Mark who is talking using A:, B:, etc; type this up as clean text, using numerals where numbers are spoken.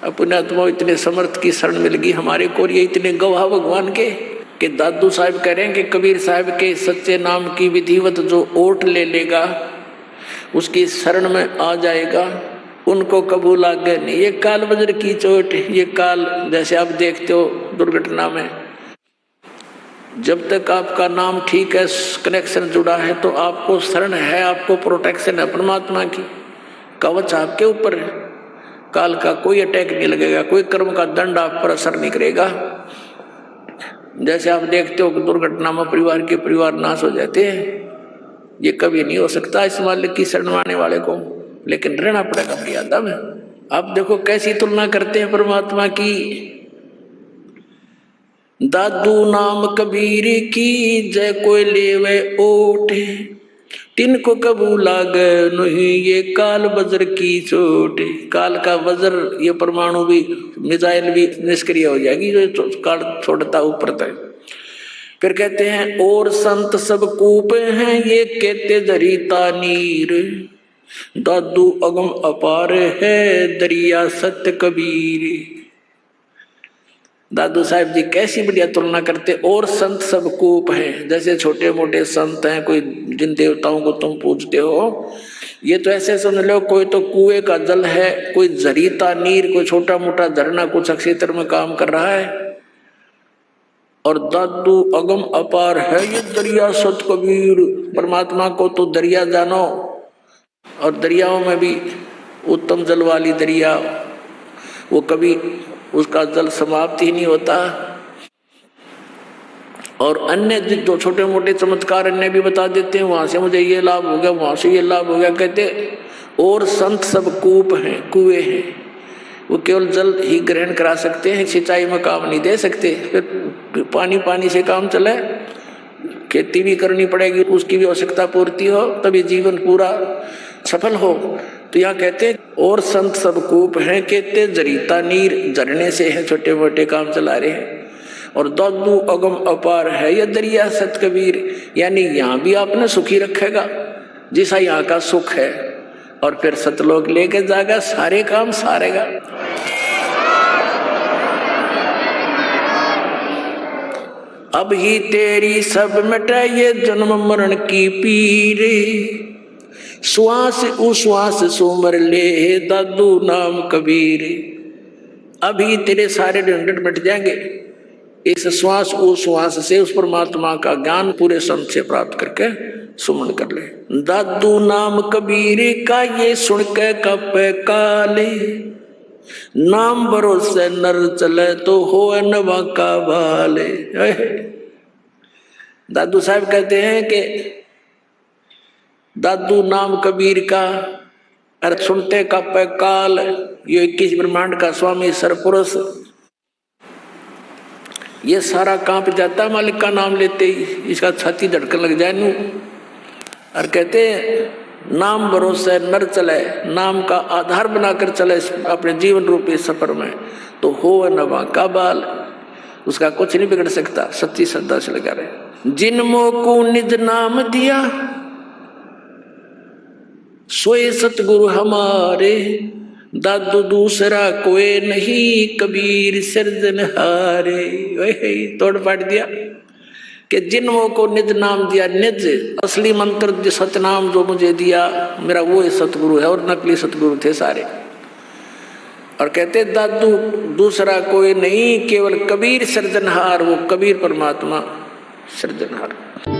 A: अपने आत्मा इतने समर्थ की शरण मिल गई हमारे को, ये इतने गवाह भगवान के कि दादू साहब कह रहे हैं कि कबीर साहब के सच्चे नाम की विधिवत जो ओट ले लेगा, उसकी शरण में आ जाएगा, उनको कबूल आगे नहीं। ये काल वज्र की चोट, ये काल जैसे आप देखते हो दुर्घटना में, जब तक आपका नाम ठीक है, कनेक्शन जुड़ा है, तो आपको शरण है, आपको प्रोटेक्शन है परमात्मा की, कवच आपके ऊपर है। काल का कोई अटैक नहीं लगेगा, कोई कर्म का दंड आप पर असर नहीं करेगा। जैसे आप देखते हो कि दुर्घटना में परिवार नाश हो जाते हैं, ये कभी नहीं हो सकता इस मालिक की शरण आने वाले को, लेकिन रहना पड़ेगा मर्यादा में। आप देखो कैसी तुलना करते हैं परमात्मा की। दादू नाम कबीर की जय कोई लेवे ओट, तिनको कबूल लागे नहीं ये काल वज्र की चोट। काल का वज्र, ये परमाणु भी, मिसाइल भी निष्क्रिय हो जाएगी जो काल छोड़ता ऊपर तक। फिर कहते हैं और संत सब कूप हैं ये कहते दरिता नीर, दादू अगम अपार है दरिया सत्य कबीर। दादू साहब जी कैसी बढ़िया तुलना करते। और संत सब कूप हैं, जैसे छोटे मोटे संत हैं, कोई जिन देवताओं को तुम पूजते हो, ये तो ऐसे समझ लो कोई तो कुएं का जल है, कोई जरीता नीर, कोई छोटा मोटा झरना कुछ क्षेत्र में काम कर रहा है। और दादू अगम अपार है ये दरिया सत कबीर। परमात्मा को तो दरिया जानो, और दरियाओं में भी उत्तम जल वाली दरिया, वो कभी उसका जल समाप्त ही नहीं होता। और अन्य जो छोटे मोटे चमत्कार अन्य भी बता देते हैं, वहां से मुझे ये लाभ हो गया, वहां से ये लाभ हो गया। कहते और संत सब कूप हैं, कुएं हैं, वो केवल जल ही ग्रहण करा सकते हैं, सिंचाई में काम नहीं दे सकते। फिर पानी से काम चले, खेती भी करनी पड़ेगी, उसकी भी आवश्यकता पूर्ति हो, तभी जीवन पूरा सफल हो। तो यहाँ कहते और संत सब कूप हैं, कहते जरीता नीर, झरने से हैं, छोटे मोटे काम चला रहे हैं। और दादू अगम अपार है ये दरिया सत कबीर, यानी यहाँ भी आपने सुखी रखेगा जैसा यहाँ का सुख है, और फिर सतलोक लेके जाएगा, सारे काम सारेगा। अब ही तेरी सब मिटे ये जन्म मरण की पीर, श्वास उश्वास सुमर ले दादू नाम कबीर। अभी तेरे सारे झंझट मिट जाएंगे इस श्वास उश्वास से, उस परमात्मा का ज्ञान पूरे संत से प्राप्त करके सुमन कर ले। दादू नाम कबीर का ये सुन के कपे काले, नाम भरोसे नर चले तो हो नवा का भाले। दादू साहब कहते हैं कि दादू नाम कबीर का अर्थ सुनते का पे काल, ये 21 ब्रह्मांड का स्वामी सरपुरुष, ये सारा कांप जाता मालिक का नाम लेते ही, इसका छाती धड़कन लग जाए नू। और कहते नाम भरोसे नर चले, नाम का आधार बनाकर चले अपने जीवन रूपी सफर में, तो हो नवा का बाल, उसका कुछ नहीं बिगड़ सकता, सच्ची श्रद्धा से लगा रहे। जिनमो को निज नाम दिया सोए सतगुरु हमारे, दादू दूसरा कोई नहीं कबीर सिरजनहारे। तोड़ पाट दिया कि जिनमो को निज नाम दिया, निज असली मंत्र जो सतनाम जो मुझे दिया मेरा वो सतगुरु है, और नकली सतगुरु थे सारे। और कहते दादू दूसरा कोई नहीं केवल कबीर सृजनहार, वो कबीर परमात्मा सृजनहार।